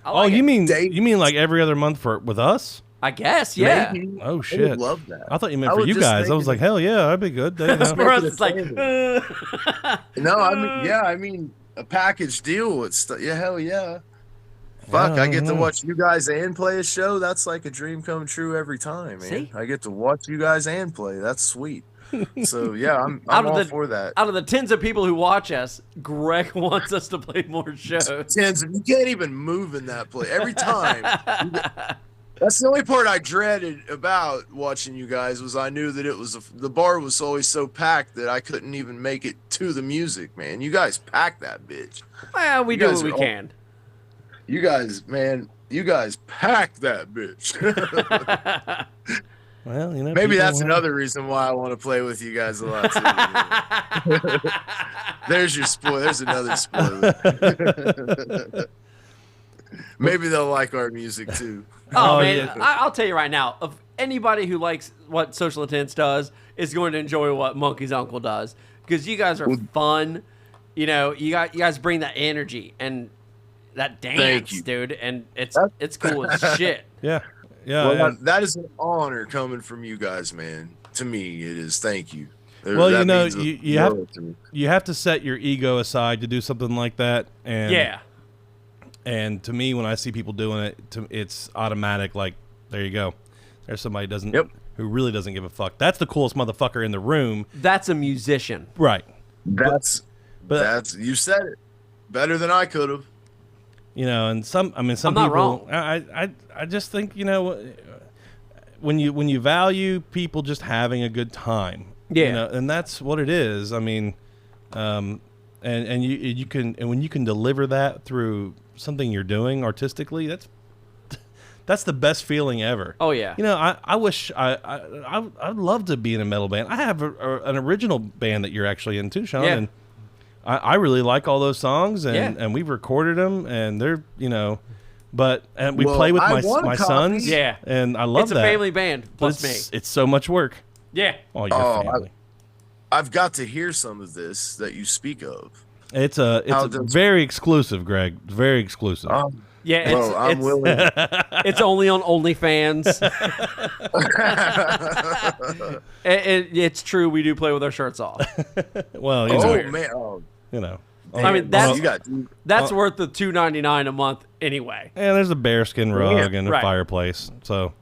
You mean like every other month with us? I guess, yeah. Maybe. Oh I shit! would love that. I thought you meant I for was you just guys. I was like, thinking- hell yeah, that'd be good. You know? For us, it's like, No, I mean, a package deal with stuff. Yeah, hell yeah. Fuck, Yeah, I get to know. watch you guys and play a show. That's like a dream come true every time, man. See? I get to watch you guys and play. That's sweet. So yeah, I'm Out of all the- for that. out of the tens of people who watch us, Greg wants us to play more shows. Tens, you can't even move in that play every time. That's the only part I dreaded about watching you guys was I knew that it was the bar was always so packed that I couldn't even make it to the music, man. You guys pack that bitch. Well, we You do guys what we are all- can. You guys, man, you guys pack that bitch. Well, you know, Maybe people that's want- another reason why I want to play with you guys a lot too. There's your spoiler. There's another spoiler. Maybe they'll like our music too. Oh, Oh, man, yeah. I'll tell you right now, if anybody who likes what Social Intense does is going to enjoy what Monkey's Uncle does, because you guys are fun. You know, you guys bring that energy and that dance, you. dude, and it's cool as shit. Yeah, yeah. Well, and- that is an honor coming from you guys, man. To me, it is. Thank you. Well, That you know, means a you have world to me. you have to set your ego aside to do something like that, and Yeah. And to me, when I see people doing it, it's automatic. Like, there you go. There's somebody who really doesn't give a fuck. That's the coolest motherfucker in the room, That's a musician. right? That's But you said it better than I could have. you know, and some I'm not people. wrong. I just think, you know, when you value people just having a good time, Yeah. you know, and that's what it is. I mean, and you can, and when you can deliver that through something you're doing artistically, that's the best feeling ever. Oh, yeah. You know, I wish I'd love to be in a metal band. I have an original band that you're actually in too, Sean. Yeah. And I really like all those songs, and, Yeah. and we've recorded them, and they're, you know, and we Well, play with I want a my copy. sons. Yeah. And I love It's a that. family band But plus me. it's so much work. Yeah. Oh, your Oh, family. I've got to hear some of this that you speak of. It's How a does- very exclusive, Greg. Very exclusive. Yeah, Well, I'm willing. it's only on OnlyFans. It's true. We do play with our shirts off. Well, you Oh know, man, oh, you know. I mean, that's you got that's worth the $2.99 a month anyway. And there's a bearskin rug and a right. fireplace. So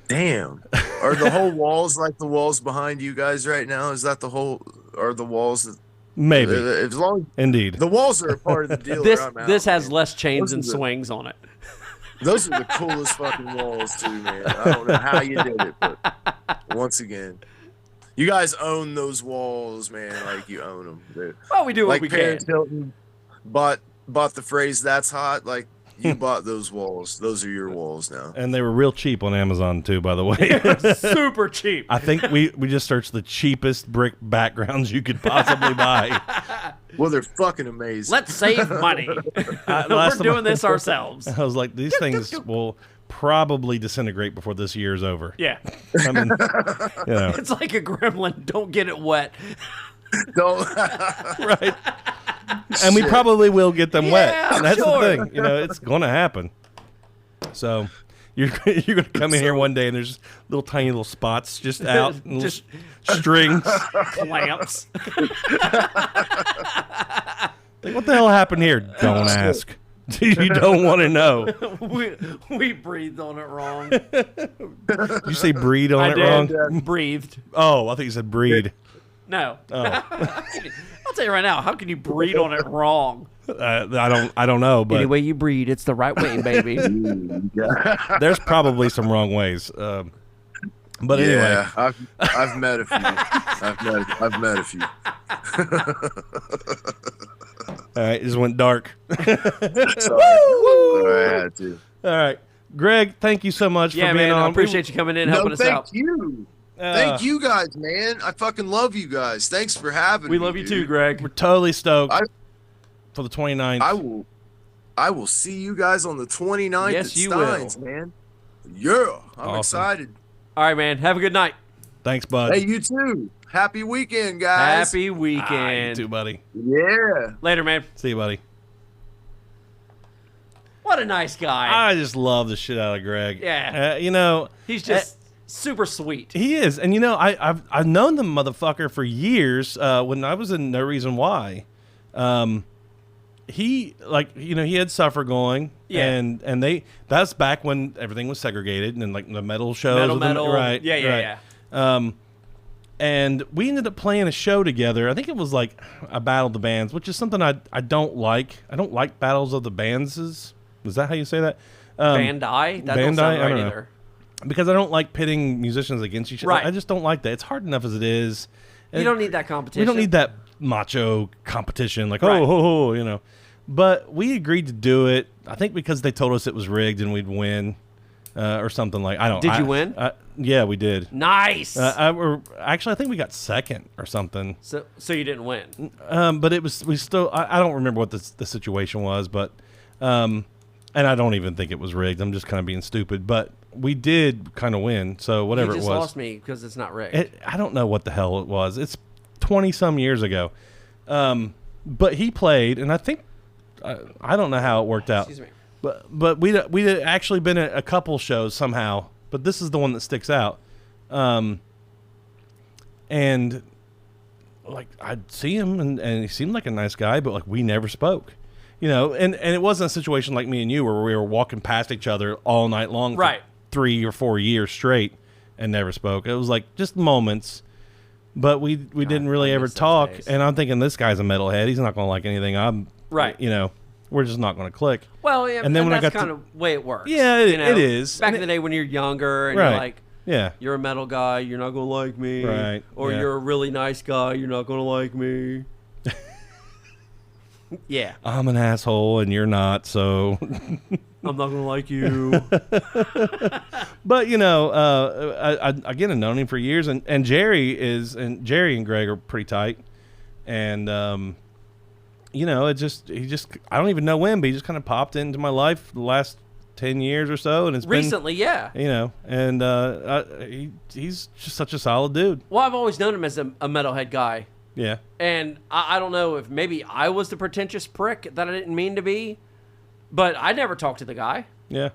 damn. Are the whole walls like the walls behind you guys right now? Is that the whole? Are the walls? maybe, As long indeed. the walls are a part of the deal. This or I'm out, this has man. less chains Those and are the- swings on it. Those are the coolest fucking walls too, man. I don't know how you did it, but once again, you guys own those walls, man. Like you own them. Dude. Well, we do what Like we can. Paris Hilton bought the phrase "That's hot." Like you bought those walls. Those are your walls now. And they were real cheap on Amazon too, by the way. Super cheap. I think we just searched the cheapest brick backgrounds you could possibly buy. Well, they're fucking amazing. Let's save money. Last We're time doing this ourselves. I was like, these things will probably disintegrate before this year's over. Yeah. I mean, you know, It's like a gremlin. Don't get it wet. Don't. right? And we probably will get them wet. Yeah, And that's sure. the thing. You know, it's going to happen. So you're going to come in here one day and there's little tiny little spots just out, and Just- little strings. Clamps. Like, what the hell happened here? Don't ask. You don't want to know. we breathed on it wrong. Did you say breed on I it did. wrong? Breathed. Oh, I think you said breed. No. Oh, I'll tell you right now. How can you breed on it wrong? I don't know, but Any way you breed, it's the right way, baby. there's probably some wrong ways. But anyway, Yeah, I've met a few. I've met a few. all right, it just went dark. Sorry. I had to. All right, Greg, thank you so much Yeah, for being man. on. I appreciate you coming in and No, helping us thank out. you. Thank you guys, man. I fucking love you guys. Thanks for having We me. love you too, dude. Greg. We're totally stoked I- for the 29th. I will see you guys on the 29th Yes, at you Steins, man. Yeah, I'm Awesome. excited. All right, man. Have a good night. Thanks, bud. Hey, you too. Happy weekend, guys. Happy Ah, you weekend. too, buddy. Yeah. Later, man. See you, buddy. Well, What a nice guy. I just love the shit out of Greg. Yeah. You know, He's just super sweet. he is, and you know, I've known the motherfucker for years. When I was in No Reason Why, he he had Suffer going, Yeah. and that's back when everything was segregated and like the metal shows, Metal. right? Yeah. And we ended up playing a show together. I think it was like a Battle of the Bands, which is something I don't like. I don't like battles of the bands. Is that how you say that? Bandai? That don't Bandai? sound I right don't know. either. Because I don't like pitting musicians against each other. Right. I just don't like that. It's hard enough as it is. You don't need that competition. We don't need that macho competition. Like, Right. you know. But we agreed to do it. I think because they told us it was rigged and we'd win, or something like. I don't. Did you win? Yeah, we did. Nice. Actually, I think we got second or something. So you didn't win. But it was. We still. I don't remember what the situation was, but. And I don't even think it was rigged. I'm just kind of being stupid. But we did kind of win. So whatever You just it was. lost me because it's not rigged. I don't know what the hell it was. It's 20-some years ago. But he played, and I think I don't know how it worked out. Excuse me. But we'd actually been at a couple shows somehow. But this is the one that sticks out. And like I'd see him, and he seemed like a nice guy, but like we never spoke. You know, and it wasn't a situation like me and you where we were walking past each other all night long for Right. 3 or 4 years straight and never spoke. It was like just moments, but we didn't really I ever miss those talk. days. And I'm thinking this guy's a metalhead. He's not going to like anything. Right. You know, we're just not going to click. Well, yeah, And then when I that's got to- kind of the way it works. Yeah, you know? it is. Back And in the day when you're younger and Right. you're like, Yeah. you're a metal guy, you're not going to like me. Right, Or yeah. you're a really nice guy, you're not going to like me. Yeah. I'm an asshole and you're not, so. I'm not going to like you. But you know, again, I've known him for years, and Jerry and Greg are pretty tight, and you know, he just I don't even know when, but he just kind of popped into my life the last 10 years or so, and it's Recently, yeah. been, you know, and he's just such a solid dude. Well, I've always known him as a metalhead guy. Yeah, And I don't know if maybe I was the pretentious prick that I didn't mean to be, but I never talked to the guy. yeah.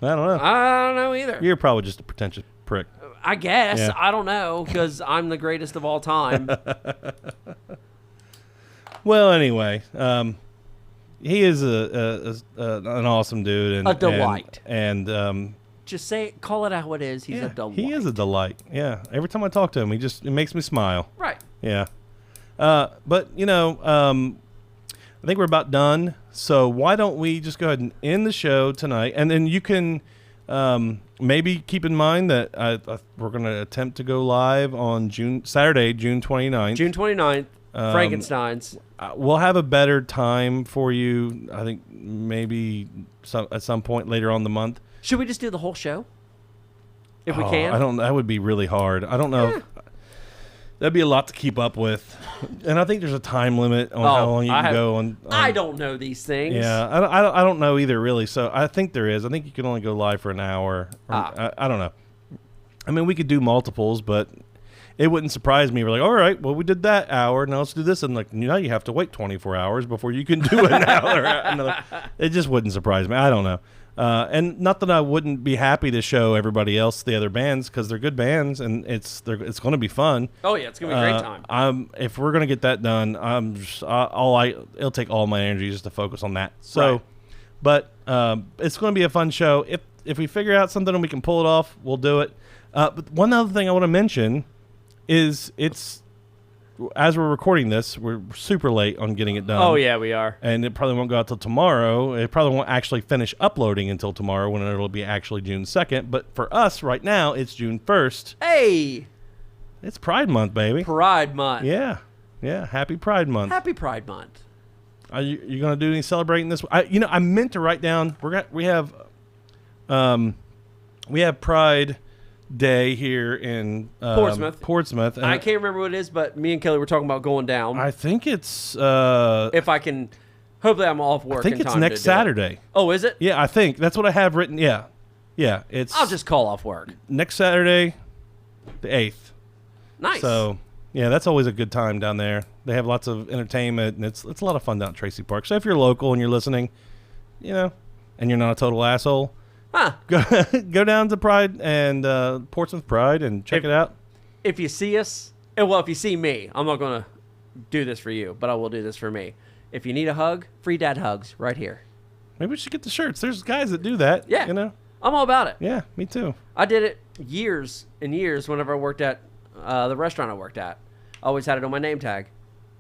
I don't know. I don't know either. You're probably just a pretentious prick. I guess. Yeah. I don't know because I'm the greatest of all time. Well, anyway, he is an awesome dude and A delight. and Just say it, call it how it is. He's a delight. he is a delight. Yeah, every time I talk to him, it makes me smile. Right. Yeah, but you know, I think we're about done. So why don't we just go ahead and end the show tonight, and then you can maybe keep in mind that we're going to attempt to go live on Saturday, June 29th. June 29th, Frankenstein's. We'll have a better time for you. I think maybe at some point later on the month. Should we just do the whole show? If we Oh, can? I don't. That would be really hard. I don't know. That'd be a lot to keep up with, and I think there's a time limit on how long you can go on. I don't know these things. Yeah, I don't know either, really. So I think there is. I think you can only go live for an hour. I don't know. I mean, we could do multiples, but it wouldn't surprise me. We're like, all right, well, we did that hour. Now let's do this. And like, now you have to wait 24 hours before you can do an hour. Another. It just wouldn't surprise me. I don't know. And not that I wouldn't be happy to show everybody else the other bands because they're good bands and it's going to be fun. Oh yeah, it's gonna be a great time. If we're gonna get that done, it'll take all my energy just to focus on that. So, Right. but it's going to be a fun show. If we figure out something and we can pull it off, we'll do it. But one other thing I want to mention is as we're recording this, we're super late on getting it done. Oh yeah, we are. And it probably won't go out till tomorrow. It probably won't actually finish uploading until tomorrow when it'll be actually June 2nd. But for us right now, it's June 1st. Hey, It's Pride Month, baby. Pride Month. Yeah. Yeah. Happy Pride Month. Happy Pride Month. Are you going to do any celebrating this? I meant to write down. We have Pride Day here in Portsmouth. and I can't remember what it is, but me and Kelly were talking about going down. I think it's. If I can, hopefully I'm off work. I think in it's time next to do it. Saturday. Oh, is it? Yeah, I think that's what I have written. Yeah, it's. I'll just call off work. next Saturday, the 8th. Nice. So yeah, that's always a good time down there. They have lots of entertainment, and it's a lot of fun down at Tracy Park. So if you're local and you're listening, and you're not a total asshole, Huh. go down to Pride and Portsmouth Pride and check it out. If you see us, if you see me, I'm not going to do this for you, but I will do this for me. If you need a hug, free dad hugs right here. Maybe we should get the shirts. There's guys that do that. Yeah. I'm all about it. Yeah, me too. I did it years and years whenever I worked at the restaurant I worked at. I always had it on my name tag.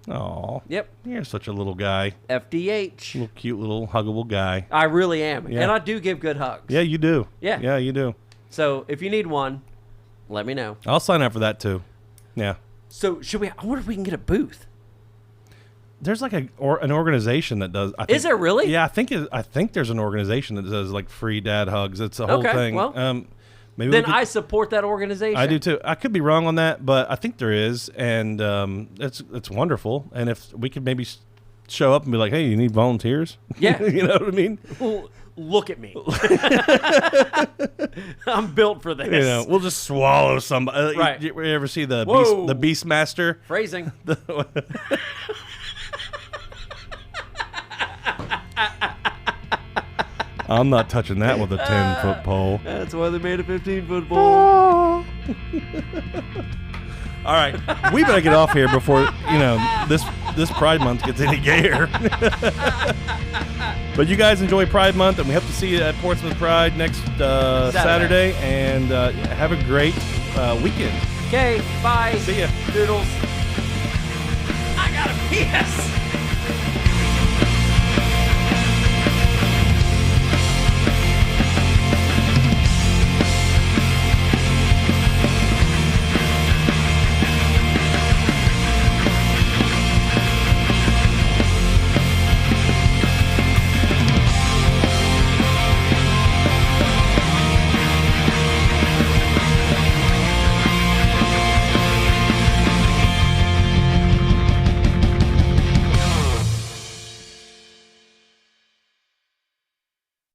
Oh. Yep. You're such a little guy. FDH. Little cute little huggable guy. I really am. Yeah. And I do give good hugs. Yeah, you do. Yeah. Yeah, you do. So if you need one, let me know. I'll sign up for that too. Yeah. So I wonder if we can get a booth. There's like an organization that does. I think, Is there really? Yeah, I think there's an organization that does like free dad hugs. It's a whole thing. Well, maybe then I support that organization. I do too. I could be wrong on that, but I think there is, and it's wonderful. And if we could maybe show up and be like, "Hey, you need volunteers?" Yeah, you know what I mean. Look at me. I'm built for this. We'll just swallow somebody. Right. You ever see the Whoa. Beastmaster? Phrasing. I'm not touching that with a 10-foot pole. That's why they made a 15-foot pole. All right, we better get off here before this Pride Month gets any gayer. But you guys enjoy Pride Month, and we hope to see you at Portsmouth Pride next Saturday. And have a great weekend. Okay, bye. See ya. Doodles. I gotta piss.